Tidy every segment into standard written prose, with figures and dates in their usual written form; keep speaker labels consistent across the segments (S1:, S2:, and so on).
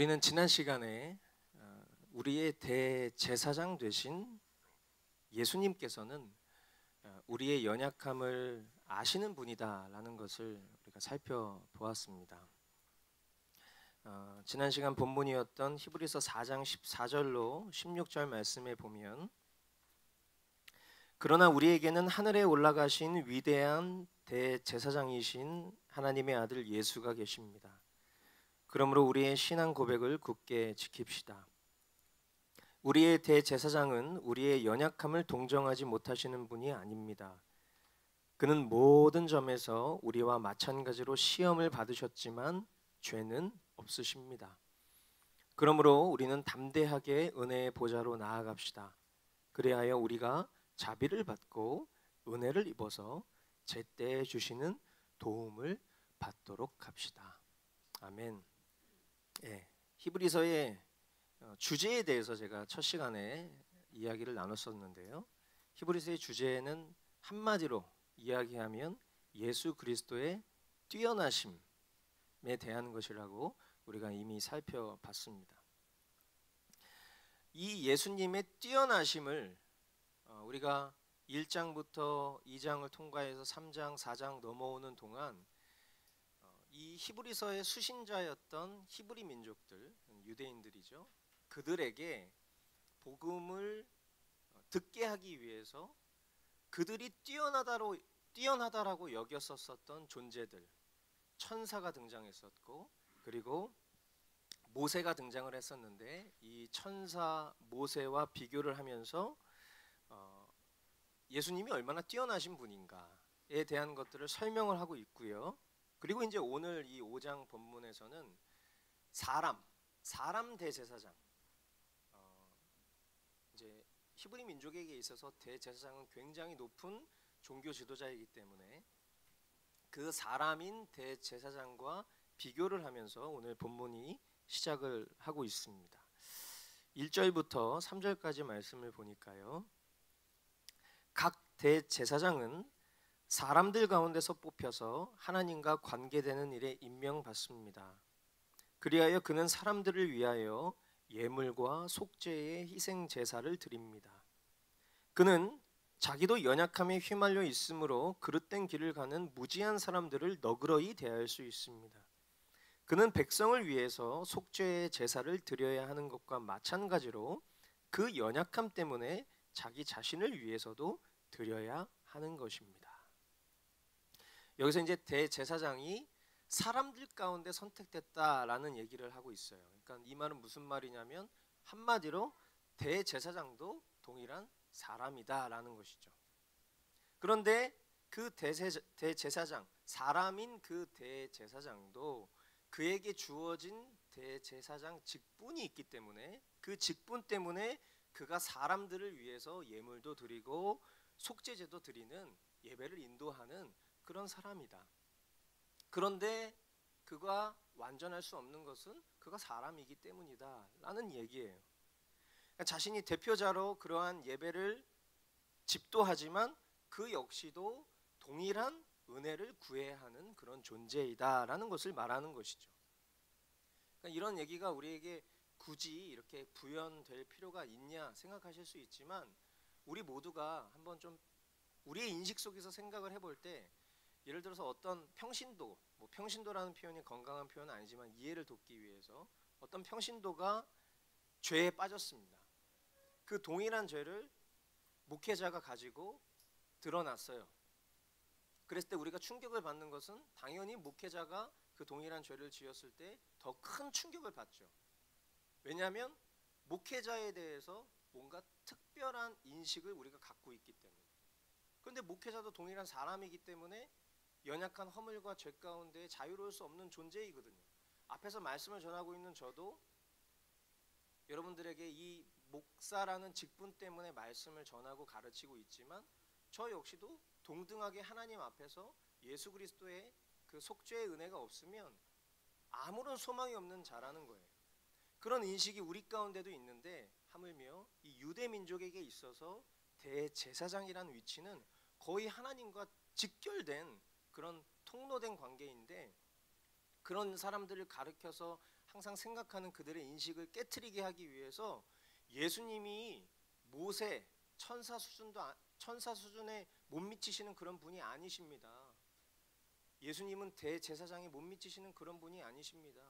S1: 우리는 지난 시간에 우리의 대제사장 되신 예수님께서는 우리의 연약함을 아시는 분이다라는 것을 우리가 살펴보았습니다. 지난 시간 본문이었던 히브리서 4장 14절로 16절 말씀에 보면, 그러나 우리에게는 하늘에 올라가신 위대한 대제사장이신 하나님의 아들 예수가 계십니다. 그러므로 우리의 신앙 고백을 굳게 지킵시다. 우리의 대제사장은 우리의 연약함을 동정하지 못하시는 분이 아닙니다. 그는 모든 점에서 우리와 마찬가지로 시험을 받으셨지만 죄는 없으십니다. 그러므로 우리는 담대하게 은혜의 보좌로 나아갑시다. 그리하여 우리가 자비를 받고 은혜를 입어서 제때에 주시는 도움을 받도록 합시다. 아멘. 히브리서의 주제에 대해서 제가 첫 시간에 이야기를 나눴었는데요. 히브리서의 주제는 한마디로 이야기하면 예수 그리스도의 뛰어나심에 대한 것이라고 우리가 이미 살펴봤습니다. 이 예수님의 뛰어나심을 우리가 1장부터 2장을 통과해서 3장, 4장 넘어오는 동안 이 히브리서의 수신자였던 히브리 민족들, 유대인들이죠. 그들에게 복음을 듣게 하기 위해서 그들이 뛰어나다라고 여겼었던 존재들, 천사가 등장했었고, 그리고 모세가 등장을 했었는데, 이 천사 모세와 비교를 하면서 예수님이 얼마나 뛰어나신 분인가에 대한 것들을 설명을 하고 있고요. 그리고 이제 오늘 이 5장 본문에서는 사람 대제사장, 이제 히브리 민족에게 있어서 대제사장은 굉장히 높은 종교 지도자이기 때문에 그 사람인 대제사장과 비교를 하면서 오늘 본문이 시작을 하고 있습니다. 1절부터 3절까지 말씀을 보니까요, 각 대제사장은 사람들 가운데서 뽑혀서 하나님과 관계되는 일에 임명받습니다. 그리하여 그는 사람들을 위하여 예물과 속죄의 희생 제사를 드립니다. 그는 자기도 연약함에 휘말려 있으므로 그릇된 길을 가는 무지한 사람들을 너그러이 대할 수 있습니다. 그는 백성을 위해서 속죄의 제사를 드려야 하는 것과 마찬가지로 그 연약함 때문에 자기 자신을 위해서도 드려야 하는 것입니다. 여기서 이제 대제사장이 사람들 가운데 선택됐다라는 얘기를 하고 있어요. 그러니까 이 말은 무슨 말이냐면, 한마디로 대제사장도 동일한 사람이다라는 것이죠. 그런데 그 대제사장, 사람인 그 대제사장도 그에게 주어진 대제사장 직분이 있기 때문에, 그 직분 때문에 그가 사람들을 위해서 예물도 드리고 속죄제도 드리는, 예배를 인도하는 그런 사람이다. 그런데 그가 완전할 수 없는 것은 그가 사람이기 때문이다 라는 얘기예요. 그러니까 자신이 대표자로 그러한 예배를 집도하지만 그 역시도 동일한 은혜를 구해야 하는 그런 존재이다 라는 것을 말하는 것이죠. 그러니까 이런 얘기가 우리에게 굳이 이렇게 부연될 필요가 있냐 생각하실 수 있지만, 우리 모두가 한번 좀 우리의 인식 속에서 생각을 해볼 때, 예를 들어서 어떤 평신도, 평신도라는 표현이 건강한 표현은 아니지만 이해를 돕기 위해서 어떤 평신도가 죄에 빠졌습니다. 그 동일한 죄를 목회자가 가지고 드러났어요. 그랬을 때 우리가 충격을 받는 것은 당연히 목회자가 그 동일한 죄를 지었을 때 더 큰 충격을 받죠. 왜냐하면 목회자에 대해서 뭔가 특별한 인식을 우리가 갖고 있기 때문에. 그런데 목회자도 동일한 사람이기 때문에 연약한 허물과 죄 가운데 자유로울 수 없는 존재이거든요. 앞에서 말씀을 전하고 있는 저도 여러분들에게 이 목사라는 직분 때문에 말씀을 전하고 가르치고 있지만, 저 역시도 동등하게 하나님 앞에서 예수 그리스도의 그 속죄의 은혜가 없으면 아무런 소망이 없는 자라는 거예요. 그런 인식이 우리 가운데도 있는데, 하물며 이 유대 민족에게 있어서 대제사장이라는 위치는 거의 하나님과 직결된 그런 통로된 관계인데, 그런 사람들을 가르쳐서 항상 생각하는 그들의 인식을 깨트리게 하기 위해서 예수님이 모세 천사 수준에 못 미치시는 그런 분이 아니십니다. 예수님은 대제사장이 못 미치시는 그런 분이 아니십니다.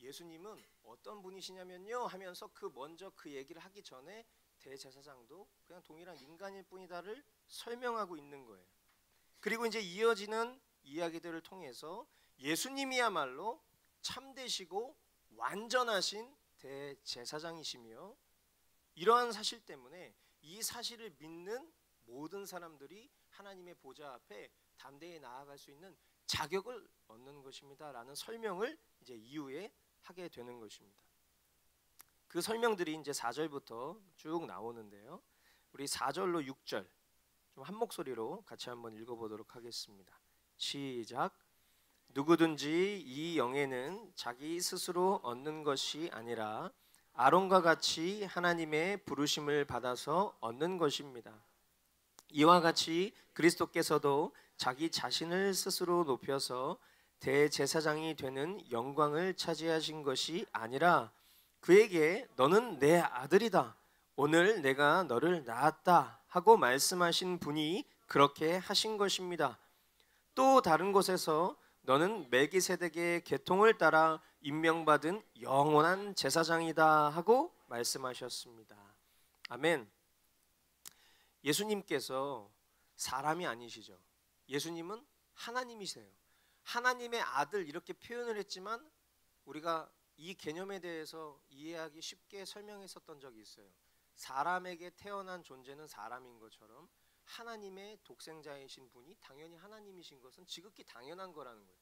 S1: 예수님은 어떤 분이시냐면요 하면서 먼저 그 얘기를 하기 전에 대제사장도 그냥 동일한 인간일 뿐이다를 설명하고 있는 거예요. 그리고 이제 이어지는 이야기들을 통해서 예수님이야말로 참되시고 완전하신 대제사장이시며, 이러한 사실 때문에 이 사실을 믿는 모든 사람들이 하나님의 보좌 앞에 담대히 나아갈 수 있는 자격을 얻는 것입니다 라는 설명을 이제 이후에 하게 되는 것입니다. 그 설명들이 이제 4절부터 쭉 나오는데요, 우리 4절로 6절 좀 한 목소리로 같이 한번 읽어보도록 하겠습니다. 시작. 누구든지 이 영예는 자기 스스로 얻는 것이 아니라 아론과 같이 하나님의 부르심을 받아서 얻는 것입니다. 이와 같이 그리스도께서도 자기 자신을 스스로 높여서 대제사장이 되는 영광을 차지하신 것이 아니라 그에게 너는 내 아들이다, 오늘 내가 너를 낳았다 하고 말씀하신 분이 그렇게 하신 것입니다. 또 다른 곳에서 너는 멜기세덱의 계통을 따라 임명받은 영원한 제사장이다 하고 말씀하셨습니다. 아멘. 예수님께서 사람이 아니시죠. 예수님은 하나님이세요. 하나님의 아들 이렇게 표현을 했지만 우리가 이 개념에 대해서 이해하기 쉽게 설명했었던 적이 있어요. 사람에게 태어난 존재는 사람인 것처럼 하나님의 독생자이신 분이 당연히 하나님이신 것은 지극히 당연한 거라는 거예요.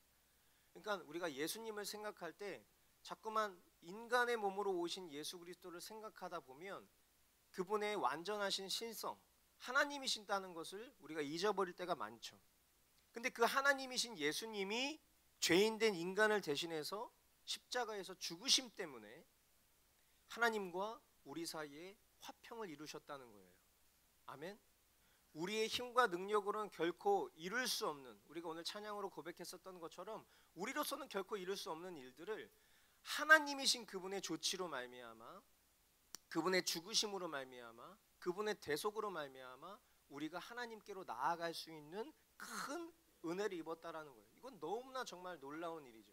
S1: 그러니까 우리가 예수님을 생각할 때 자꾸만 인간의 몸으로 오신 예수 그리스도를 생각하다 보면 그분의 완전하신 신성, 하나님이신다는 것을 우리가 잊어버릴 때가 많죠. 근데 그 하나님이신 예수님이 죄인된 인간을 대신해서 십자가에서 죽으심 때문에 하나님과 우리 사이에 화평을 이루셨다는 거예요. 아멘. 우리의 힘과 능력으로는 결코 이룰 수 없는, 우리가 오늘 찬양으로 고백했었던 것처럼 우리로서는 결코 이룰 수 없는 일들을 하나님이신 그분의 조치로 말미암아, 그분의 죽으심으로 말미암아, 그분의 대속으로 말미암아 우리가 하나님께로 나아갈 수 있는 큰 은혜를 입었다라는 거예요. 이건 너무나 정말 놀라운 일이죠.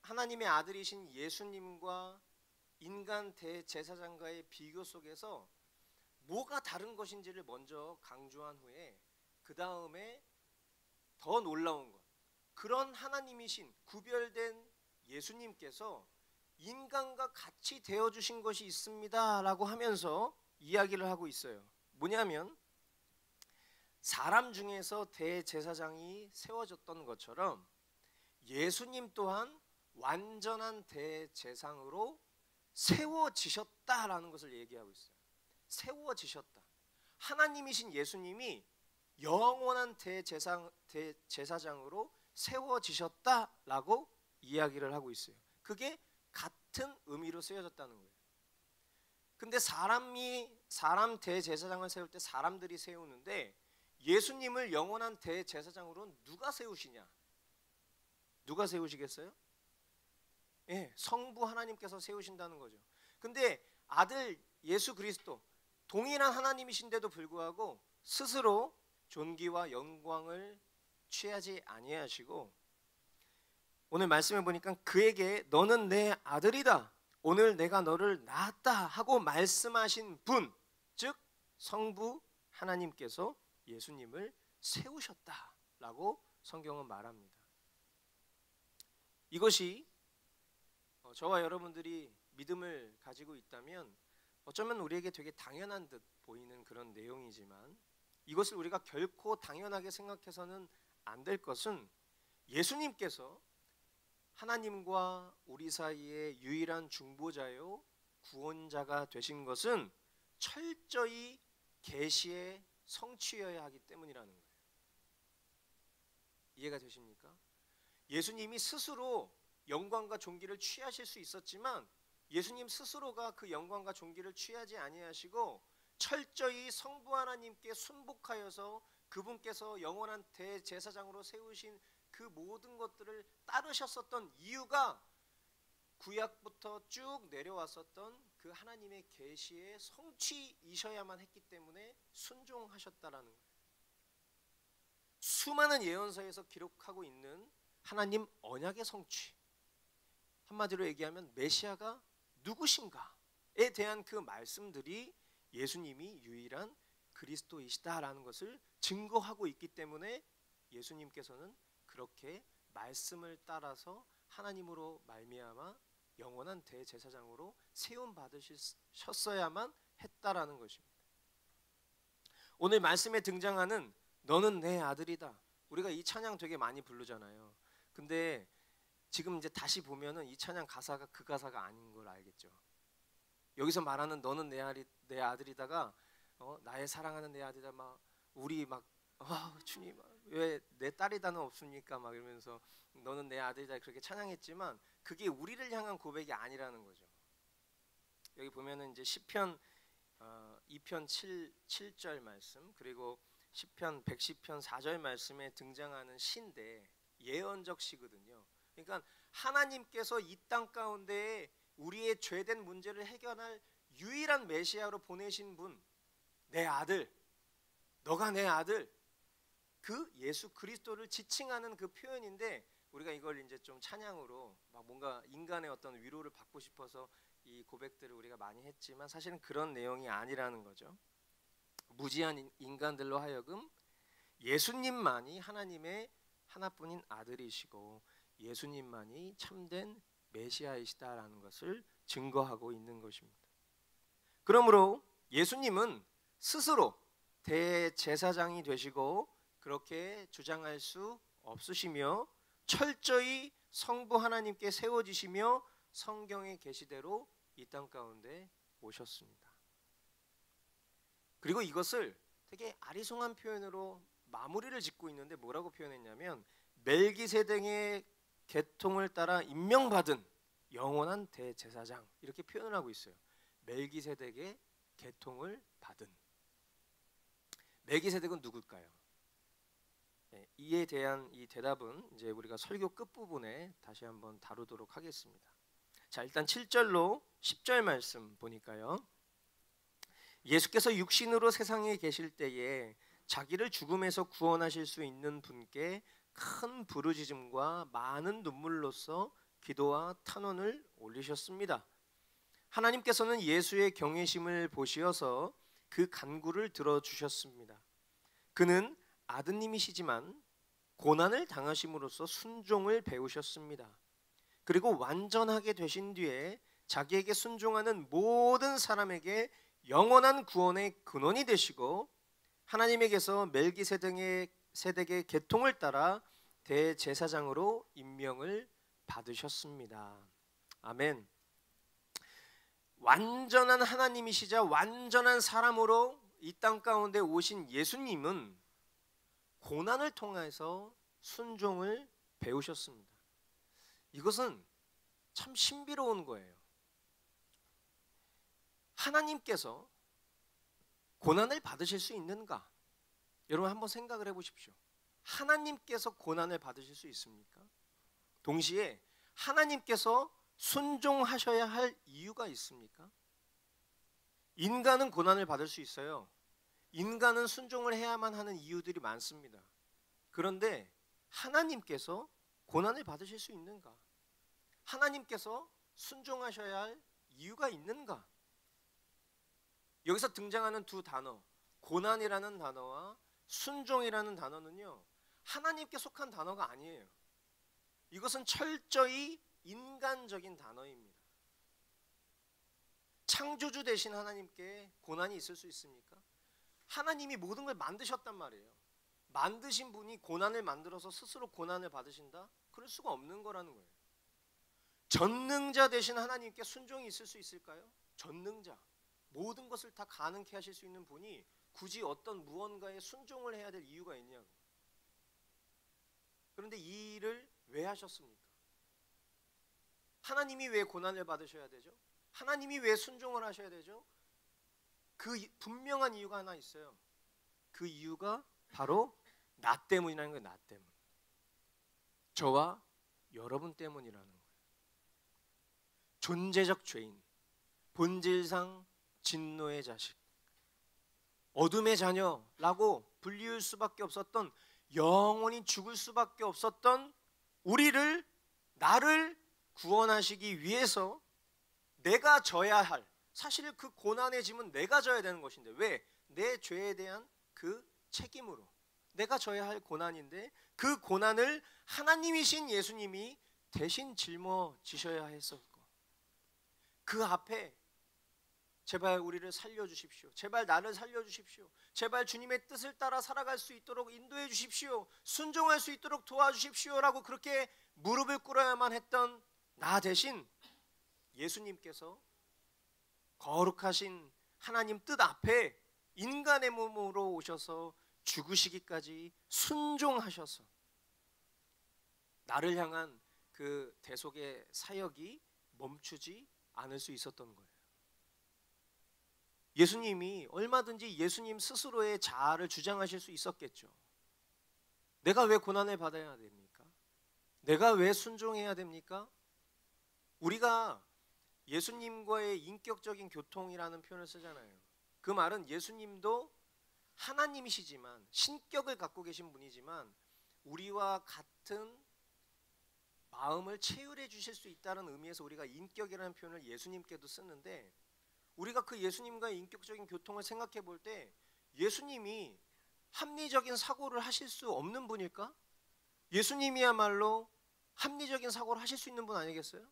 S1: 하나님의 아들이신 예수님과 인간 대제사장과의 비교 속에서 뭐가 다른 것인지를 먼저 강조한 후에 그 다음에 더 놀라운 것, 그런 하나님이신 구별된 예수님께서 인간과 같이 되어주신 것이 있습니다 라고 하면서 이야기를 하고 있어요. 뭐냐면 사람 중에서 대제사장이 세워졌던 것처럼 예수님 또한 완전한 대제사장으로 세워지셨다라는 것을 얘기하고 있어요. 세워지셨다. 하나님이신 예수님이 영원한 대제사장으로 세워지셨다라고 이야기를 하고 있어요. 그게 같은 의미로 쓰여졌다는 거예요. 근데 사람 대제사장을 세울 때 사람들이 세우는데 예수님을 영원한 대제사장으로 누가 세우시냐? 누가 세우시겠어요? 예, 성부 하나님께서 세우신다는 거죠. 근데 아들 예수 그리스도 동일한 하나님이신데도 불구하고 스스로 존귀와 영광을 취하지 아니하시고 오늘 말씀해 보니까 그에게 너는 내 아들이다, 오늘 내가 너를 낳았다 하고 말씀하신 분, 즉 성부 하나님께서 예수님을 세우셨다라고 성경은 말합니다. 이것이 저와 여러분들이 믿음을 가지고 있다면 어쩌면 우리에게 되게 당연한 듯 보이는 그런 내용이지만 이것을 우리가 결코 당연하게 생각해서는 안 될 것은 예수님께서 하나님과 우리 사이의 유일한 중보자요 구원자가 되신 것은 철저히 계시의 성취여야 하기 때문이라는 거예요. 이해가 되십니까? 예수님이 스스로 영광과 존귀를 취하실 수 있었지만 예수님 스스로가 그 영광과 존귀를 취하지 아니하시고 철저히 성부 하나님께 순복하여서 그분께서 영원한 대제사장으로 세우신 그 모든 것들을 따르셨었던 이유가 구약부터 쭉 내려왔었던 그 하나님의 계시의 성취이셔야만 했기 때문에 순종하셨다라는 거예요. 수많은 예언서에서 기록하고 있는 하나님 언약의 성취, 한마디로 얘기하면 메시아가 누구신가에 대한 그 말씀들이 예수님이 유일한 그리스도이시다라는 것을 증거하고 있기 때문에 예수님께서는 그렇게 말씀을 따라서 하나님으로 말미암아 영원한 대제사장으로 세움 받으셨어야만 했다라는 것입니다. 오늘 말씀에 등장하는 너는 내 아들이다. 우리가 이 찬양 되게 많이 부르잖아요. 근데 지금 이제 다시 보면은 이 찬양 가사가 그 가사가 아닌 걸 알겠죠. 여기서 말하는 너는 내 아들이다가 나의 사랑하는 내 아들이다 막 우리 막 주님 왜 내 딸이다는 없습니까? 막 이러면서 너는 내 아들이다 그렇게 찬양했지만 그게 우리를 향한 고백이 아니라는 거죠. 여기 보면은 이제 시편 2편 7절 말씀 그리고 시편 110편 4절 말씀에 등장하는 시인데 예언적 시거든요. 그러니까 하나님께서 이 땅 가운데에 우리의 죄된 문제를 해결할 유일한 메시아로 보내신 분, 내 아들, 너가 내 아들, 그 예수 그리스도를 지칭하는 그 표현인데 우리가 이걸 이제 좀 찬양으로 막 뭔가 인간의 어떤 위로를 받고 싶어서 이 고백들을 우리가 많이 했지만 사실은 그런 내용이 아니라는 거죠. 무지한 인간들로 하여금 예수님만이 하나님의 하나뿐인 아들이시고 예수님만이 참된 메시아이시다라는 것을 증거하고 있는 것입니다. 그러므로 예수님은 스스로 대제사장이 되시고 그렇게 주장할 수 없으시며 철저히 성부 하나님께 세워지시며 성경의 계시대로 이 땅 가운데 오셨습니다. 그리고 이것을 되게 아리송한 표현으로 마무리를 짓고 있는데 뭐라고 표현했냐면 멜기세덱의 계통을 따라 임명받은 영원한 대제사장 이렇게 표현을 하고 있어요. 멜기세덱의 계통을 받은 멜기세덱은 누굴까요? 네, 이에 대한 이 대답은 이제 우리가 설교 끝부분에 다시 한번 다루도록 하겠습니다. 자, 일단 7절로 10절 말씀 보니까요. 예수께서 육신으로 세상에 계실 때에 자기를 죽음에서 구원하실 수 있는 분께 큰 부르짖음과 많은 눈물로써 기도와 탄원을 올리셨습니다. 하나님께서는 예수의 경외심을 보시어서 그 간구를 들어주셨습니다. 그는 아드님이시지만 고난을 당하심으로써 순종을 배우셨습니다. 그리고 완전하게 되신 뒤에 자기에게 순종하는 모든 사람에게 영원한 구원의 근원이 되시고 하나님에게서 멜기세덱의 계통을 따라 대제사장으로 임명을 받으셨습니다. 아멘. 완전한 하나님이시자 완전한 사람으로 이 땅 가운데 오신 예수님은 고난을 통해서 순종을 배우셨습니다. 이것은 참 신비로운 거예요. 하나님께서 고난을 받으실 수 있는가? 여러분 한번 생각을 해보십시오. 하나님께서 고난을 받으실 수 있습니까? 동시에 하나님께서 순종하셔야 할 이유가 있습니까? 인간은 고난을 받을 수 있어요. 인간은 순종을 해야만 하는 이유들이 많습니다. 그런데 하나님께서 고난을 받으실 수 있는가? 하나님께서 순종하셔야 할 이유가 있는가? 여기서 등장하는 두 단어, 고난이라는 단어와 순종이라는 단어는요, 하나님께 속한 단어가 아니에요. 이것은 철저히 인간적인 단어입니다. 창조주 되신 하나님께 고난이 있을 수 있습니까? 하나님이 모든 걸 만드셨단 말이에요. 만드신 분이 고난을 만들어서 스스로 고난을 받으신다? 그럴 수가 없는 거라는 거예요. 전능자 되신 하나님께 순종이 있을 수 있을까요? 전능자, 모든 것을 다 가능케 하실 수 있는 분이 굳이 어떤 무언가에 순종을 해야 될 이유가 있냐고. 그런데 이 일을 왜 하셨습니까? 하나님이 왜 고난을 받으셔야 되죠? 하나님이 왜 순종을 하셔야 되죠? 그 분명한 이유가 하나 있어요. 그 이유가 바로 나 때문이라는 거예요. 나 때문. 저와 여러분 때문이라는 거예요. 존재적 죄인, 본질상 진노의 자식, 어둠의 자녀라고 불리울 수밖에 없었던, 영원히 죽을 수밖에 없었던 우리를, 나를 구원하시기 위해서 내가 져야 할, 사실 그 고난의 짐은 내가 져야 되는 것인데, 왜? 내 죄에 대한 그 책임으로 내가 져야 할 고난인데, 그 고난을 하나님이신 예수님이 대신 짊어지셔야 했었고, 그 앞에 제발 우리를 살려주십시오, 제발 나를 살려주십시오, 제발 주님의 뜻을 따라 살아갈 수 있도록 인도해 주십시오, 순종할 수 있도록 도와주십시오 라고 그렇게 무릎을 꿇어야만 했던 나 대신 예수님께서 거룩하신 하나님 뜻 앞에 인간의 몸으로 오셔서 죽으시기까지 순종하셔서 나를 향한 그 대속의 사역이 멈추지 않을 수 있었던 거예요. 예수님이 얼마든지 예수님 스스로의 자아를 주장하실 수 있었겠죠. 내가 왜 고난을 받아야 됩니까? 내가 왜 순종해야 됩니까? 우리가 예수님과의 인격적인 교통이라는 표현을 쓰잖아요. 그 말은 예수님도 하나님이시지만, 신격을 갖고 계신 분이지만 우리와 같은 마음을 체휼해 주실 수 있다는 의미에서 우리가 인격이라는 표현을 예수님께도 쓰는데, 우리가 그 예수님과의 인격적인 교통을 생각해 볼 때 예수님이 합리적인 사고를 하실 수 없는 분일까? 예수님이야말로 합리적인 사고를 하실 수 있는 분 아니겠어요?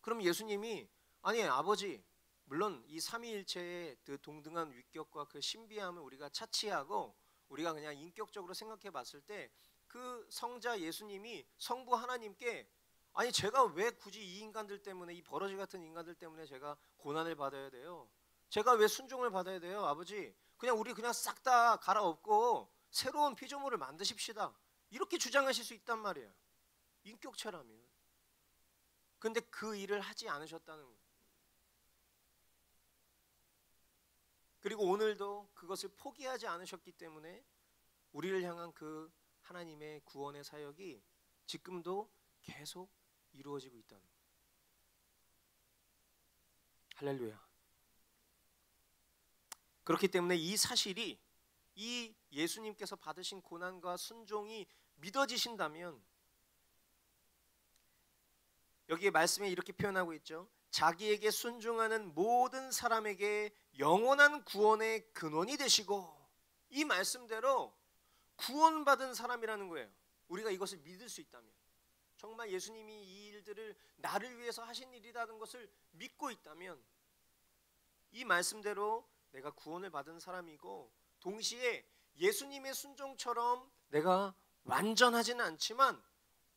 S1: 그럼 예수님이, 아니 아버지, 물론 이 삼위일체의 그 동등한 위격과 그 신비함을 우리가 차치하고 우리가 그냥 인격적으로 생각해 봤을 때 그 성자 예수님이 성부 하나님께, 아니 제가 왜 굳이 이 인간들 때문에, 이 버러지 같은 인간들 때문에 제가 고난을 받아야 돼요? 제가 왜 순종을 받아야 돼요? 아버지, 그냥 우리 그냥 싹 다 갈아엎고 새로운 피조물을 만드십시다, 이렇게 주장하실 수 있단 말이에요, 인격체라면. 근데 그 일을 하지 않으셨다는 거예요. 그리고 오늘도 그것을 포기하지 않으셨기 때문에 우리를 향한 그 하나님의 구원의 사역이 지금도 계속 이루어지고 있다는 거예요. 할렐루야. 그렇기 때문에 이 사실이, 이 예수님께서 받으신 고난과 순종이 믿어지신다면, 여기에 말씀에 이렇게 표현하고 있죠. 자기에게 순종하는 모든 사람에게 영원한 구원의 근원이 되시고, 이 말씀대로 구원받은 사람이라는 거예요. 우리가 이것을 믿을 수 있다면, 정말 예수님이 이 일들을 나를 위해서 하신 일이라는 것을 믿고 있다면, 이 말씀대로 내가 구원을 받은 사람이고, 동시에 예수님의 순종처럼 내가 완전하지는 않지만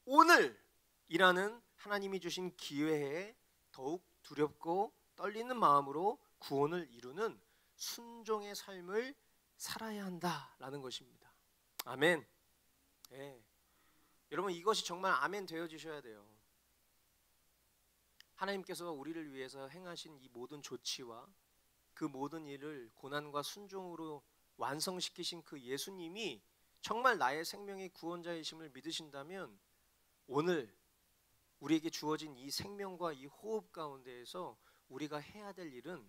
S1: 오늘이라는 하나님이 주신 기회에 더욱 두렵고 떨리는 마음으로 구원을 이루는 순종의 삶을 살아야 한다라는 것입니다. 아멘. 네. 여러분, 이것이 정말 아멘 되어지셔야 돼요. 하나님께서 우리를 위해서 행하신 이 모든 조치와 그 모든 일을 고난과 순종으로 완성시키신 그 예수님이 정말 나의 생명의 구원자이심을 믿으신다면, 오늘 우리에게 주어진 이 생명과 이 호흡 가운데에서 우리가 해야 될 일은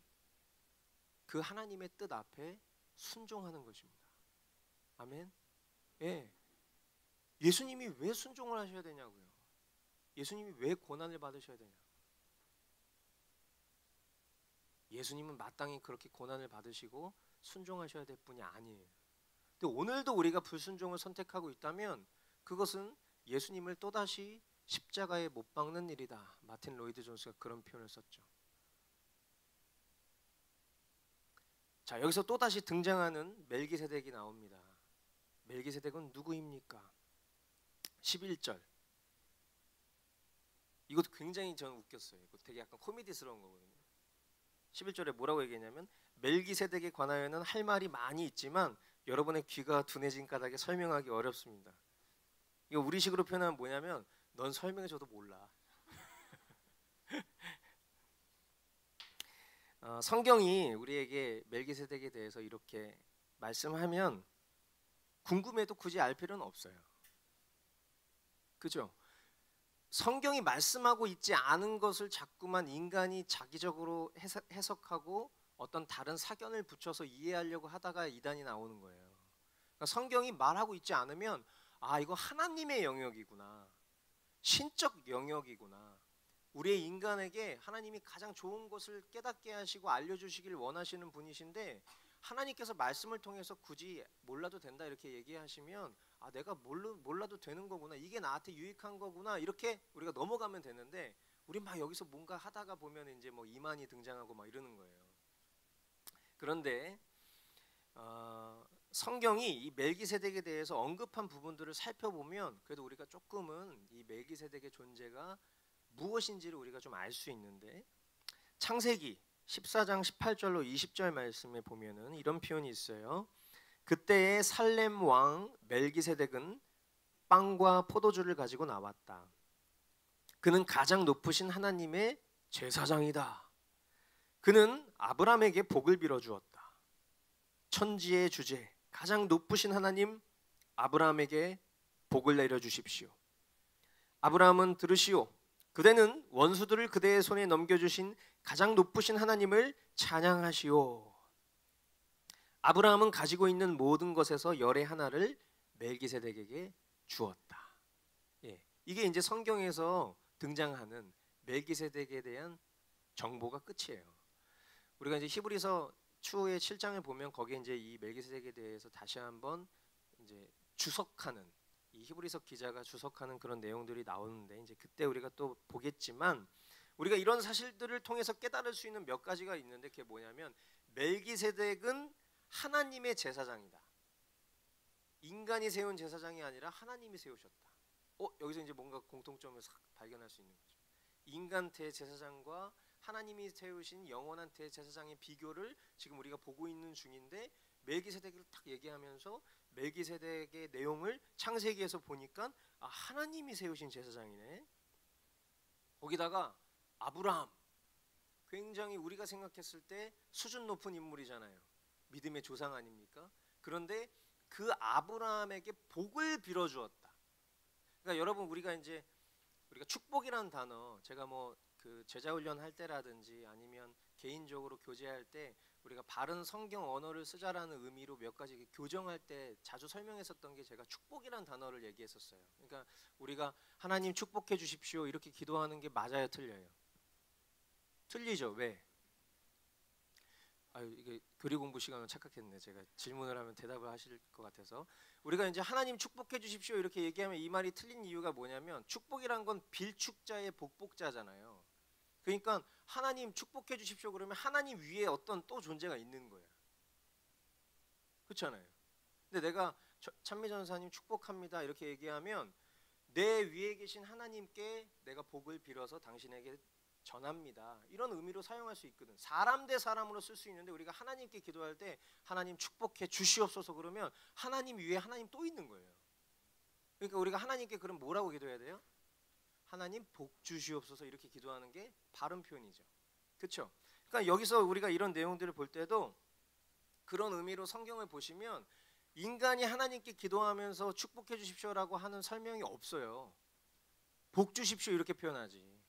S1: 그 하나님의 뜻 앞에 순종하는 것입니다. 아멘. 예. 예수님이 왜 순종을 하셔야 되냐고요? 예수님이 왜 고난을 받으셔야 되냐? 예수님은 마땅히 그렇게 고난을 받으시고 순종하셔야 될 분이 아니에요. 근데 오늘도 우리가 불순종을 선택하고 있다면 그것은 예수님을 또다시 십자가에 못 박는 일이다. 마틴 로이드 존스가 그런 표현을 썼죠. 자, 여기서 또다시 등장하는 멜기세덱이 나옵니다. 멜기세덱은 누구입니까? 11절. 이것도 굉장히 저는 웃겼어요. 이거 되게 약간 코미디스러운 거거든요. 11절에 뭐라고 얘기했냐면, 멜기세덱에 관하여는 할 말이 많이 있지만 여러분의 귀가 둔해진 까닭에 설명하기 어렵습니다. 이거 우리식으로 표현하면 뭐냐면, 넌 설명해줘도 몰라. 성경이 우리에게 멜기세덱에 대해서 이렇게 말씀하면 궁금해도 굳이 알 필요는 없어요. 그죠? 성경이 말씀하고 있지 않은 것을 자꾸만 인간이 자기적으로 해석하고 어떤 다른 사견을 붙여서 이해하려고 하다가 이단이 나오는 거예요. 그러니까 성경이 말하고 있지 않으면 아, 이거 하나님의 영역이구나, 신적 영역이구나, 우리의 인간에게 하나님이 가장 좋은 것을 깨닫게 하시고 알려주시길 원하시는 분이신데 하나님께서 말씀을 통해서 굳이 몰라도 된다 이렇게 얘기하시면 아, 내가 몰라도 되는 거구나, 이게 나한테 유익한 거구나, 이렇게 우리가 넘어가면 되는데 우리 막 여기서 뭔가 하다가 보면 이제 뭐 이만이 등장하고 막 이러는 거예요. 그런데 성경이 이 멜기세덱에 대해서 언급한 부분들을 살펴보면 그래도 우리가 조금은 이 멜기세덱의 존재가 무엇인지를 우리가 좀 알 수 있는데, 창세기 14장 18절로 20절 말씀에 보면은 이런 표현이 있어요. 그때의 살렘 왕 멜기세덱은 빵과 포도주를 가지고 나왔다. 그는 가장 높으신 하나님의 제사장이다. 그는 아브라함에게 복을 빌어 주었다. 천지의 주제, 가장 높으신 하나님 아브라함에게 복을 내려 주십시오. 아브라함은 들으시오. 그대는 원수들을 그대의 손에 넘겨주신 가장 높으신 하나님을 찬양하시오. 아브라함은 가지고 있는 모든 것에서 열의 하나를 멜기세덱에게 주었다. 예, 이게 이제 성경에서 등장하는 멜기세덱에 대한 정보가 끝이에요. 우리가 이제 히브리서 추후의 7장을 보면 거기에 이제 이 멜기세덱에 대해서 다시 한번 이제 주석하는, 이 히브리서 기자가 주석하는 그런 내용들이 나오는데 이제 그때 우리가 또 보겠지만, 우리가 이런 사실들을 통해서 깨달을 수 있는 몇 가지가 있는데 그게 뭐냐면 멜기세덱은 하나님의 제사장이다. 인간이 세운 제사장이 아니라 하나님이 세우셨다. 여기서 이제 뭔가 공통점을 싹 발견할 수 있는 거죠. 인간 대제사장과 하나님이 세우신 영원한 대제사장의 비교를 지금 우리가 보고 있는 중인데, 멜기세덱을 딱 얘기하면서 멜기세덱의 내용을 창세기에서 보니까 아, 하나님이 세우신 제사장이네. 거기다가 아브라함, 굉장히 우리가 생각했을 때 수준 높은 인물이잖아요. 믿음의 조상 아닙니까? 그런데 그 아브라함에게 복을 빌어 주었다. 그러니까 여러분, 우리가 축복이라는 단어, 제가 뭐 그 제자 훈련 할 때라든지 아니면 개인적으로 교제할 때 우리가 바른 성경 언어를 쓰자라는 의미로 몇 가지 교정할 때 자주 설명했었던 게, 제가 축복이라는 단어를 얘기했었어요. 그러니까 우리가 하나님 축복해 주십시오 이렇게 기도하는 게 맞아요, 틀려요? 틀리죠. 왜? 이게 교리 공부 시간은 착각했네. 제가 질문을 하면 대답을 하실 것 같아서. 우리가 이제 하나님 축복해 주십시오 이렇게 얘기하면 이 말이 틀린 이유가 뭐냐면, 축복이란 건 빌축자의 복복자잖아요. 그러니까 하나님 축복해 주십시오 그러면 하나님 위에 어떤 또 존재가 있는 거예요. 그렇잖아요. 근데 내가 찬미전사님 축복합니다 이렇게 얘기하면 내 위에 계신 하나님께 내가 복을 빌어서 당신에게 전합니다, 이런 의미로 사용할 수 있거든. 사람 대 사람으로 쓸 수 있는데 우리가 하나님께 기도할 때 하나님 축복해 주시옵소서 그러면 하나님 위에 하나님 또 있는 거예요. 그러니까 우리가 하나님께 그럼 뭐라고 기도해야 돼요? 하나님 복 주시옵소서 이렇게 기도하는 게 바른 표현이죠. 그렇죠? 그러니까 여기서 우리가 이런 내용들을 볼 때도 그런 의미로 성경을 보시면 인간이 하나님께 기도하면서 축복해 주십시오라고 하는 설명이 없어요. 복 주십시오 이렇게 표현하지.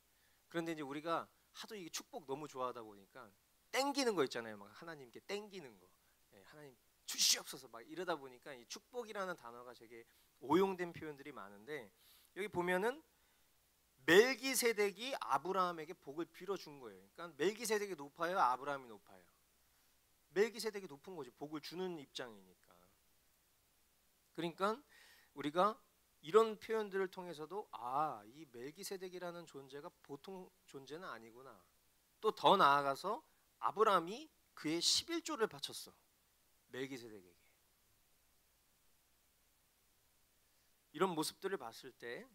S1: 그런데 이제 우리가 하도 이게 축복 너무 좋아하다 보니까 땡기는 거 있잖아요. 막 하나님께 땡기는 거. 하나님 주시옵소서 막 이러다 보니까 이 축복이라는 단어가 되게 오용된 표현들이 많은데, 여기 보면은 멜기세덱이 아브라함에게 복을 빌어준 거예요. 그러니까 멜기세덱이 높아요, 아브라함이 높아요? 멜기세덱이 높은 거지, 복을 주는 입장이니까. 그러니까 우리가 이런 표현들을 통해서도 아, 이 멜기세덱이라는 존재가 보통 존재는 아니구나. 또 더 나아가서 아브라함이 그의 11조를 바쳤어, 멜기세덱에게. 이런 모습들을 봤을 때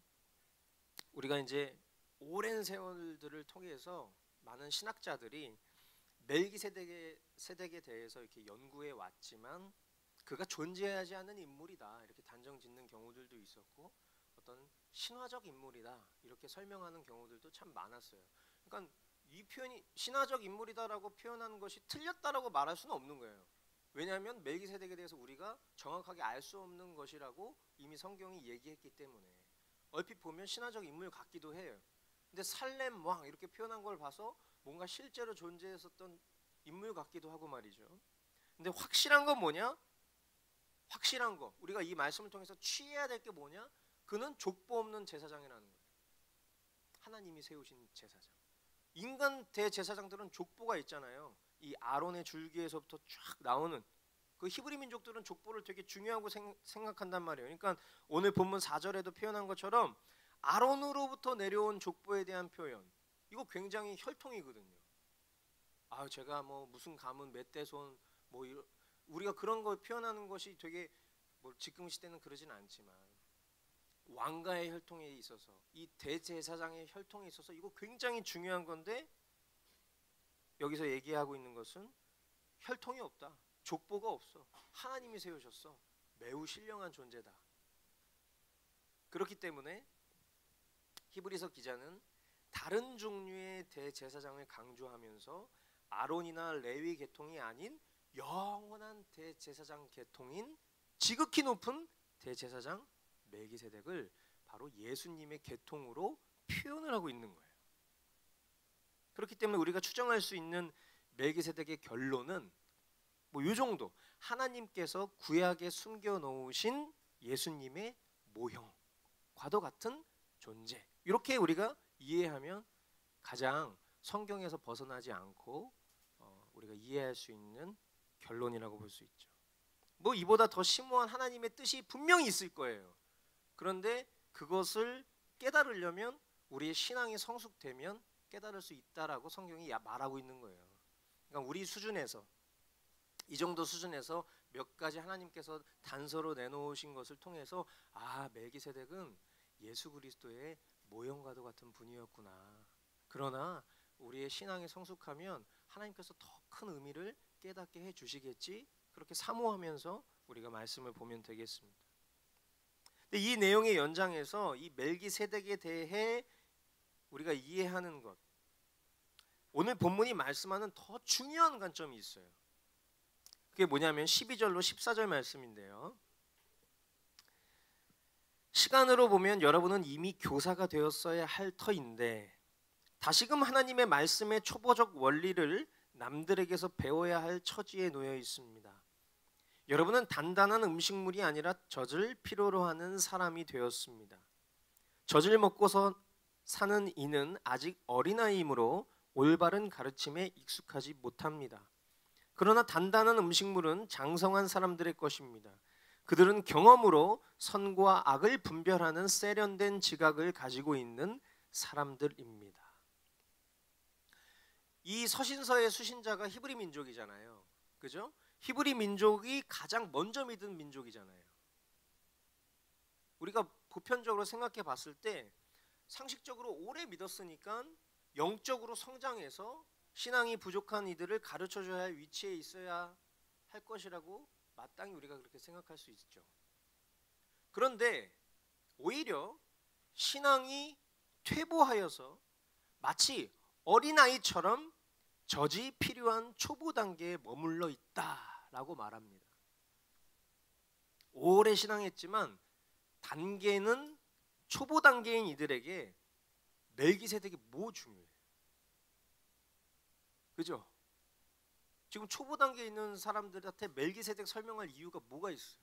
S1: 우리가 이제 오랜 세월들을 통해서 많은 신학자들이 멜기세덱에 대해서 이렇게 연구해 왔지만 그가 존재하지 않는 인물이다 이렇게 단정 짓는 경우들도 있었고, 어떤 신화적 인물이다 이렇게 설명하는 경우들도 참 많았어요. 그러니까 이 표현이 신화적 인물이다라고 표현하는 것이 틀렸다라고 말할 수는 없는 거예요. 왜냐하면 멜기세덱에 대해서 우리가 정확하게 알 수 없는 것이라고 이미 성경이 얘기했기 때문에. 얼핏 보면 신화적 인물 같기도 해요. 근데 살렘 왕 이렇게 표현한 걸 봐서 뭔가 실제로 존재했었던 인물 같기도 하고 말이죠. 근데 확실한 건 뭐냐? 확실한 거, 우리가 이 말씀을 통해서 취해야 될 게 뭐냐? 그는 족보 없는 제사장이라는 거예요. 하나님이 세우신 제사장. 인간 대제사장들은 족보가 있잖아요. 이 아론의 줄기에서부터 쫙 나오는, 그 히브리 민족들은 족보를 되게 중요하고 생각한단 말이에요. 그러니까 오늘 본문 4절에도 표현한 것처럼 아론으로부터 내려온 족보에 대한 표현, 이거 굉장히 혈통이거든요. 아, 제가 뭐 무슨 가문 몇 대손 뭐 우리가 그런 거 표현하는 것이 되게 뭐 지금 시대는 그러진 않지만 왕가의 혈통에 있어서, 이 대제사장의 혈통에 있어서 이거 굉장히 중요한 건데, 여기서 얘기하고 있는 것은 혈통이 없다, 족보가 없어, 하나님이 세우셨어, 매우 신령한 존재다. 그렇기 때문에 히브리서 기자는 다른 종류의 대제사장을 강조하면서 아론이나 레위 계통이 아닌 영원한 대제사장 계통인 지극히 높은 대제사장 멜기세덱을 바로 예수님의 계통으로 표현을 하고 있는 거예요. 그렇기 때문에 우리가 추정할 수 있는 멜기세덱의 결론은 뭐 이 정도, 하나님께서 구약에 숨겨 놓으신 예수님의 모형과도 같은 존재, 이렇게 우리가 이해하면 가장 성경에서 벗어나지 않고 우리가 이해할 수 있는 결론이라고 볼 수 있죠. 뭐 이보다 더 심오한 하나님의 뜻이 분명히 있을 거예요. 그런데 그것을 깨달으려면, 우리의 신앙이 성숙되면 깨달을 수 있다라고 성경이 말하고 있는 거예요. 그러니까 우리 수준에서, 이 정도 수준에서 몇 가지 하나님께서 단서로 내놓으신 것을 통해서, 아, 멜기세덱은 예수 그리스도의 모형과도 같은 분이었구나. 그러나 우리의 신앙이 성숙하면 하나님께서 더 큰 의미를 깨닫게 해주시겠지, 그렇게 사모하면서 우리가 말씀을 보면 되겠습니다. 근데 이 내용의 연장에서 이 멜기세덱에 대해 우리가 이해하는 것, 오늘 본문이 말씀하는 더 중요한 관점이 있어요. 그게 뭐냐면 12절로 14절 말씀인데요. 시간으로 보면 여러분은 이미 교사가 되었어야 할 터인데 다시금 하나님의 말씀의 초보적 원리를 남들에게서 배워야 할 처지에 놓여 있습니다. 여러분은 단단한 음식물이 아니라 젖을 필요로 하는 사람이 되었습니다. 젖을 먹고서 사는 이는 아직 어린아이이므로 올바른 가르침에 익숙하지 못합니다. 그러나 단단한 음식물은 장성한 사람들의 것입니다. 그들은 경험으로 선과 악을 분별하는 세련된 지각을 가지고 있는 사람들입니다. 이 서신서의 수신자가 히브리 민족이잖아요. 그죠? 히브리 민족이 가장 먼저 믿은 민족이잖아요. 우리가 보편적으로 생각해 봤을 때 상식적으로 오래 믿었으니까 영적으로 성장해서 신앙이 부족한 이들을 가르쳐줘야 할 위치에 있어야 할 것이라고 마땅히 우리가 그렇게 생각할 수 있죠. 그런데 오히려 신앙이 퇴보하여서 마치 어린아이처럼 젖이 필요한 초보 단계에 머물러 있다라고 말합니다. 오래 신앙했지만 단계는 초보 단계인 이들에게 멜기세덱이 뭐 중요해요? 그죠? 지금 초보 단계에 있는 사람들한테 멜기세덱 설명할 이유가 뭐가 있어요?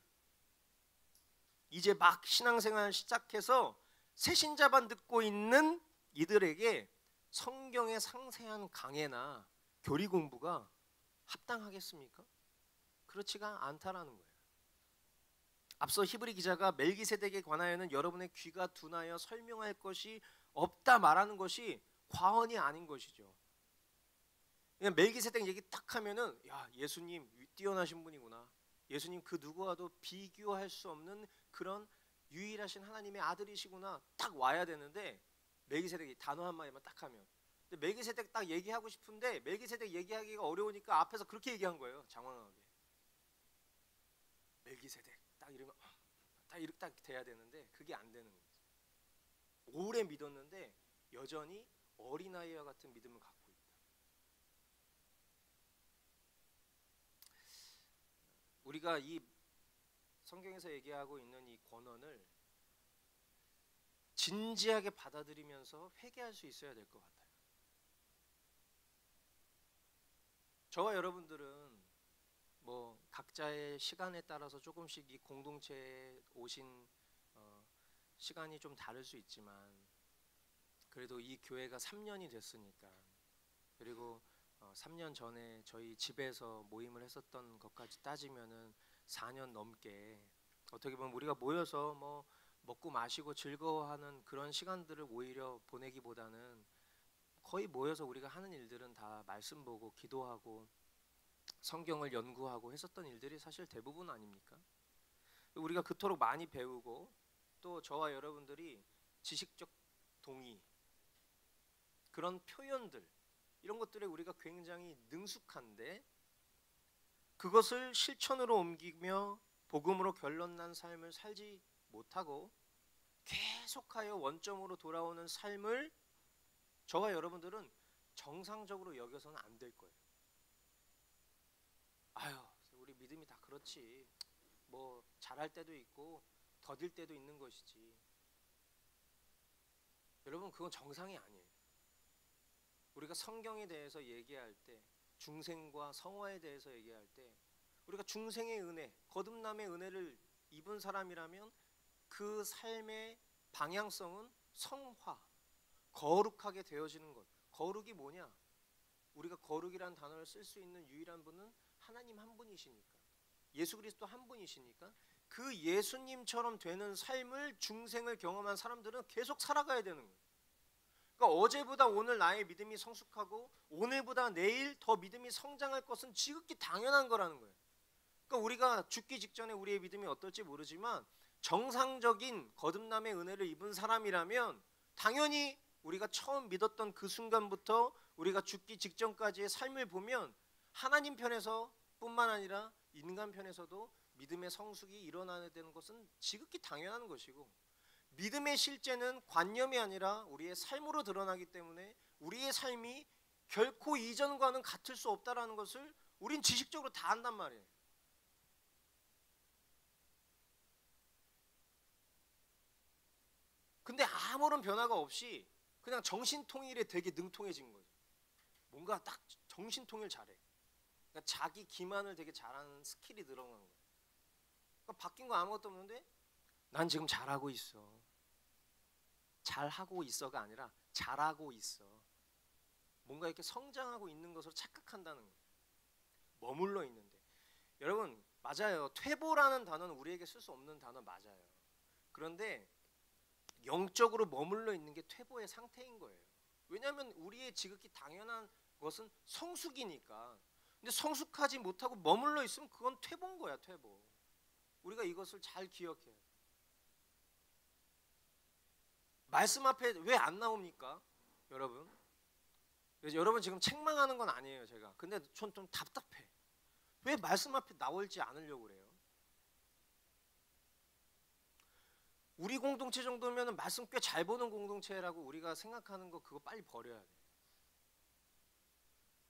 S1: 이제 막 신앙생활 시작해서 새신자반 듣고 있는 이들에게 성경의 상세한 강해나 교리 공부가 합당하겠습니까? 그렇지가 않다라는 거예요. 앞서 히브리 기자가 멜기세덱에 관하여는 여러분의 귀가 둔하여 설명할 것이 없다 말하는 것이 과언이 아닌 것이죠. 그냥 멜기세덱 얘기 딱 하면은, 야, 예수님 뛰어나신 분이구나, 예수님 그 누구와도 비교할 수 없는 그런 유일하신 하나님의 아들이시구나, 딱 와야 되는데, 멜기세덱이 단어 한 마디만 딱 하면, 근데 멜기세덱 딱 얘기하고 싶은데 멜기세덱 얘기하기가 어려우니까 앞에서 그렇게 얘기한 거예요. 장황하게. 멜기세덱 딱 이러면 딱 이렇게 딱 돼야 되는데 그게 안 되는 거죠. 오래 믿었는데 여전히 어린아이와 같은 믿음을 갖고 있다. 우리가 이 성경에서 얘기하고 있는 이 권원을 진지하게 받아들이면서 회개할 수 있어야 될 것 같아요. 저와 여러분들은 뭐 각자의 시간에 따라서 조금씩 이 공동체에 오신 시간이 좀 다를 수 있지만, 그래도 이 교회가 3년이 됐으니까, 그리고 3년 전에 저희 집에서 모임을 했었던 것까지 따지면은 4년 넘게 어떻게 보면 우리가 모여서 뭐 먹고 마시고 즐거워하는 그런 시간들을 오히려 보내기보다는 거의 모여서 우리가 하는 일들은 다 말씀 보고 기도하고 성경을 연구하고 했었던 일들이 사실 대부분 아닙니까? 우리가 그토록 많이 배우고, 또 저와 여러분들이 지식적 동의, 그런 표현들, 이런 것들에 우리가 굉장히 능숙한데, 그것을 실천으로 옮기며 복음으로 결론난 삶을 살지 못하고 계속하여 원점으로 돌아오는 삶을 저와 여러분들은 정상적으로 여겨서는 안 될 거예요. 아유, 우리 믿음이 다 그렇지. 뭐 잘할 때도 있고 더딜 때도 있는 것이지. 여러분, 그건 정상이 아니에요. 우리가 성경에 대해서 얘기할 때, 중생과 성화에 대해서 얘기할 때, 우리가 중생의 은혜, 거듭남의 은혜를 입은 사람이라면 그 삶의 방향성은 성화, 거룩하게 되어지는 것. 거룩이 뭐냐? 우리가 거룩이란 단어를 쓸 수 있는 유일한 분은 하나님 한 분이시니까, 예수 그리스도 한 분이시니까, 그 예수님처럼 되는 삶을 중생을 경험한 사람들은 계속 살아가야 되는 거예요. 그러니까 어제보다 오늘 나의 믿음이 성숙하고 오늘보다 내일 더 믿음이 성장할 것은 지극히 당연한 거라는 거예요. 그러니까 우리가 죽기 직전에 우리의 믿음이 어떨지 모르지만 정상적인 거듭남의 은혜를 입은 사람이라면 당연히 우리가 처음 믿었던 그 순간부터 우리가 죽기 직전까지의 삶을 보면 하나님 편에서 뿐만 아니라 인간 편에서도 믿음의 성숙이 일어나야 되는 것은 지극히 당연한 것이고, 믿음의 실제는 관념이 아니라 우리의 삶으로 드러나기 때문에 우리의 삶이 결코 이전과는 같을 수 없다는 것을 우린 지식적으로 다 안단 말이에요. 근데 아무런 변화가 없이 그냥 정신통일에 되게 능통해진 거죠. 뭔가 딱 정신통일 잘해. 그러니까 자기 기만을 되게 잘하는 스킬이 늘어난 거예요. 그러니까 바뀐 거 아무것도 없는데 난 지금 잘하고 있어. 잘하고 있어가 아니라 잘하고 있어. 뭔가 이렇게 성장하고 있는 것으로 착각한다는 거예요. 머물러 있는데. 여러분, 맞아요. 퇴보라는 단어는 우리에게 쓸 수 없는 단어 맞아요. 그런데 영적으로 머물러 있는 게 퇴보의 상태인 거예요. 왜냐하면 우리의 지극히 당연한 것은 성숙이니까. 근데 성숙하지 못하고 머물러 있으면 그건 퇴보인 거야, 퇴보. 우리가 이것을 잘 기억해야 돼. 말씀 앞에 왜 안 나옵니까? 여러분, 여러분 지금 책망하는 건 아니에요, 제가. 근데 전 좀 답답해. 왜 말씀 앞에 나올지 않으려고 그래요? 우리 공동체 정도면 말씀 꽤 잘 보는 공동체라고 우리가 생각하는 거, 그거 빨리 버려야 돼.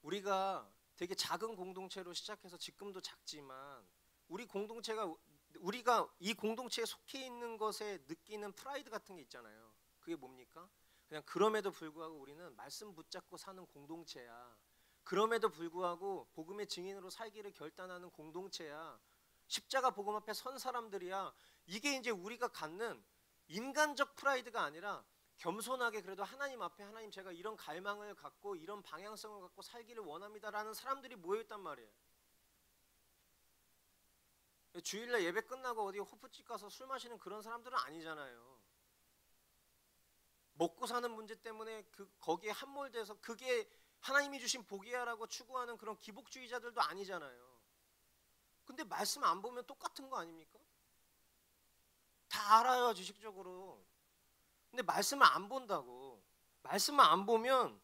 S1: 우리가 되게 작은 공동체로 시작해서 지금도 작지만 우리 공동체가, 우리가 이 공동체에 속해 있는 것에 느끼는 프라이드 같은 게 있잖아요. 그게 뭡니까? 그냥 그럼에도 불구하고 우리는 말씀 붙잡고 사는 공동체야. 그럼에도 불구하고 복음의 증인으로 살기를 결단하는 공동체야. 십자가 복음 앞에 선 사람들이야. 이게 이제 우리가 갖는 인간적 프라이드가 아니라 겸손하게 그래도 하나님 앞에, 하나님 제가 이런 갈망을 갖고 이런 방향성을 갖고 살기를 원합니다라는 사람들이 모여있단 말이에요. 주일날 예배 끝나고 어디 호프집 가서 술 마시는 그런 사람들은 아니잖아요. 먹고 사는 문제 때문에 거기에 함몰돼서 그게 하나님이 주신 복이야라고 추구하는 그런 기복주의자들도 아니잖아요. 근데 말씀 안 보면 똑같은 거 아닙니까? 다 알아요, 지식적으로. 근데 말씀을 안 본다고. 말씀을 안 보면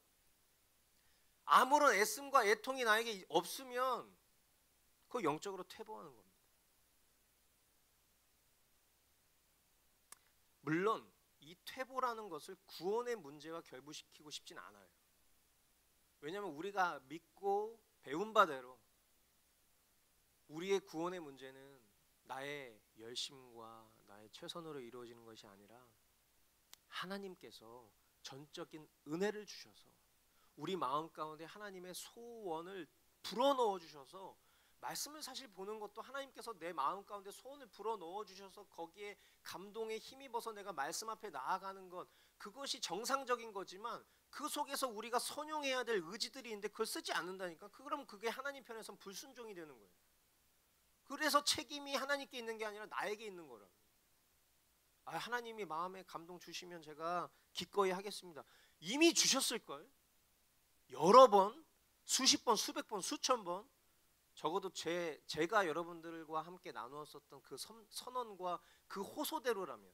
S1: 아무런 애씀과 애통이 나에게 없으면 그거 영적으로 퇴보하는 겁니다. 물론 이 퇴보라는 것을 구원의 문제와 결부시키고 싶진 않아요. 왜냐하면 우리가 믿고 배운 바대로 우리의 구원의 문제는 나의 열심과 나의 최선으로 이루어지는 것이 아니라 하나님께서 전적인 은혜를 주셔서 우리 마음 가운데 하나님의 소원을 불어넣어 주셔서, 말씀을 사실 보는 것도 하나님께서 내 마음 가운데 소원을 불어넣어 주셔서 거기에 감동에 힘입어서 내가 말씀 앞에 나아가는 것, 그것이 정상적인 거지만 그 속에서 우리가 선용해야 될 의지들이 있는데 그걸 쓰지 않는다니까. 그럼 그게 하나님 편에선 불순종이 되는 거예요. 그래서 책임이 하나님께 있는 게 아니라 나에게 있는 거라고. 하나님이 마음에 감동 주시면 제가 기꺼이 하겠습니다. 이미 주셨을걸. 여러 번, 수십 번, 수백 번, 수천 번. 적어도 제가 여러분들과 함께 나누었었던 그 선언과 그 호소대로라면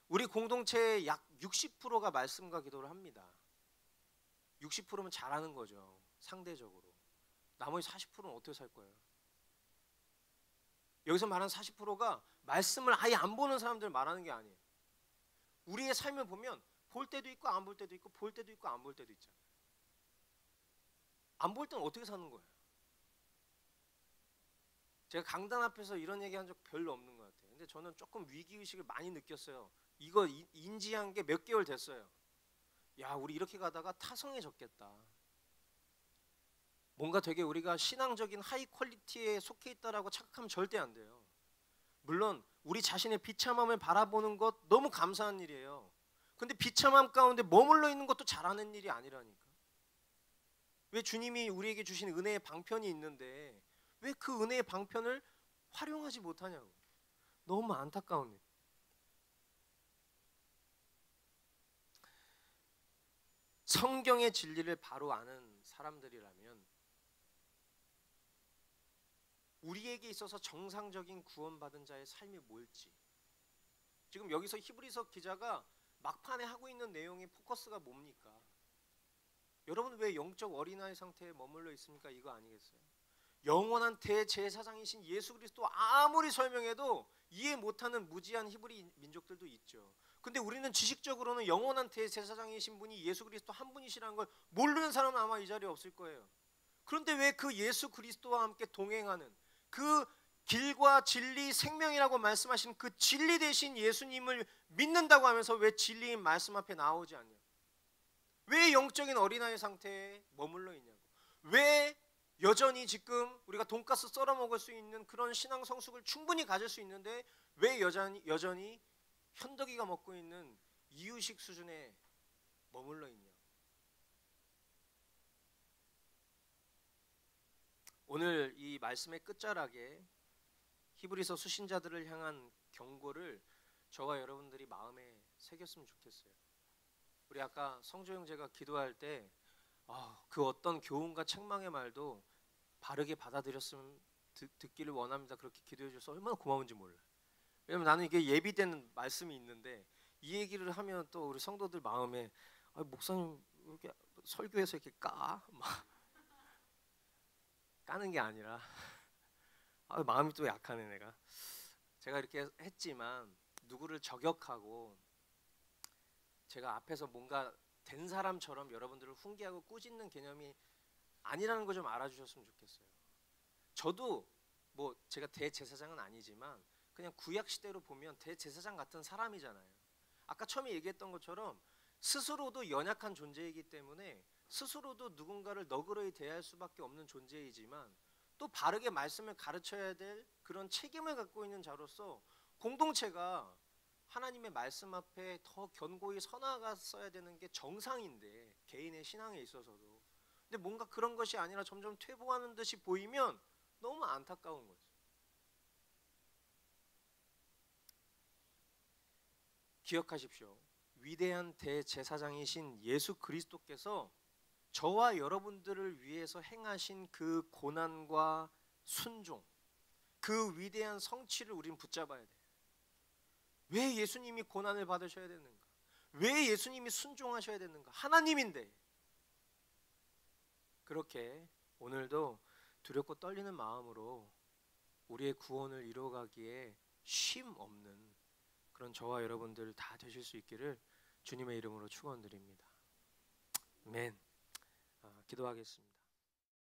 S1: 우리 공동체의 약 60%가 말씀과 기도를 합니다. 60%면 잘하는 거죠, 상대적으로. 나머지 40%는 어떻게 살 거예요? 여기서 말하는 40%가 말씀을 아예 안 보는 사람들 말하는 게 아니에요. 우리의 삶을 보면 볼 때도 있고 안 볼 때도 있고, 볼 때도 있고 안 볼 때도 있잖아요. 안 볼 때는 어떻게 사는 거예요? 제가 강단 앞에서 이런 얘기한 적 별로 없는 것 같아요. 근데 저는 조금 위기의식을 많이 느꼈어요. 이거 인지한 게 몇 개월 됐어요. 야, 우리 이렇게 가다가 타성해졌겠다. 뭔가 되게 우리가 신앙적인 하이 퀄리티에 속해 있다라고 착각하면 절대 안 돼요. 물론 우리 자신의 비참함을 바라보는 것 너무 감사한 일이에요. 근데 비참함 가운데 머물러 있는 것도 잘하는 일이 아니라니까. 왜 주님이 우리에게 주신 은혜의 방편이 있는데 왜 그 은혜의 방편을 활용하지 못하냐고. 너무 안타까운 일. 성경의 진리를 바로 아는 사람들이라면 우리에게 있어서 정상적인 구원받은 자의 삶이 뭘지, 지금 여기서 히브리서 기자가 막판에 하고 있는 내용의 포커스가 뭡니까? 여러분 왜 영적 어린아이 상태에 머물러 있습니까? 이거 아니겠어요? 영원한 대제사장이신 예수 그리스도 아무리 설명해도 이해 못하는 무지한 히브리 민족들도 있죠. 근데 우리는 지식적으로는 영원한 대제사장이신 분이 예수 그리스도 한 분이시라는 걸 모르는 사람은 아마 이 자리에 없을 거예요. 그런데 왜 그 예수 그리스도와 함께 동행하는 그 길과 진리 생명이라고 말씀하신 그 진리 되신 예수님을 믿는다고 하면서 왜 진리인 말씀 앞에 나오지 않냐? 왜 영적인 어린아이 상태에 머물러 있냐고. 왜 여전히 지금 우리가 돈가스 썰어 먹을 수 있는 그런 신앙 성숙을 충분히 가질 수 있는데 왜 여전히 현덕이가 먹고 있는 이유식 수준에 머물러 있냐? 오늘 이 말씀의 끝자락에 히브리서 수신자들을 향한 경고를 저와 여러분들이 마음에 새겼으면 좋겠어요. 우리 아까 성조 형제가 기도할 때 그 어떤 교훈과 책망의 말도 바르게 받아들였으면 듣기를 원합니다. 그렇게 기도해 주셔서 얼마나 고마운지 몰라요. 왜냐면 나는 이게 예비된 말씀이 있는데 이 얘기를 하면 또 우리 성도들 마음에 목사님 이렇게 설교에서 이렇게 막 까는 게 아니라 마음이 또 약하네 내가. 제가 이렇게 했지만 누구를 저격하고 제가 앞에서 뭔가 된 사람처럼 여러분들을 훈계하고 꾸짖는 개념이 아니라는 거 좀 알아주셨으면 좋겠어요. 저도 뭐 제가 대제사장은 아니지만 그냥 구약 시대로 보면 대제사장 같은 사람이잖아요. 아까 처음에 얘기했던 것처럼 스스로도 연약한 존재이기 때문에 스스로도 누군가를 너그러이 대할 수밖에 없는 존재이지만 또 바르게 말씀을 가르쳐야 될 그런 책임을 갖고 있는 자로서 공동체가 하나님의 말씀 앞에 더 견고히 서나갔어야 되는 게 정상인데, 개인의 신앙에 있어서도. 근데 뭔가 그런 것이 아니라 점점 퇴보하는 듯이 보이면 너무 안타까운 거죠. 기억하십시오. 위대한 대제사장이신 예수 그리스도께서 저와 여러분들을 위해서 행하신 그 고난과 순종, 그 위대한 성취를 우린 붙잡아야 돼요. 왜 예수님이 고난을 받으셔야 되는가? 왜 예수님이 순종하셔야 되는가? 하나님인데. 그렇게 오늘도 두렵고 떨리는 마음으로 우리의 구원을 이루어가기에 쉼 없는 그런 저와 여러분들 다 되실 수 있기를 주님의 이름으로 축원드립니다. 아멘. 기도하겠습니다.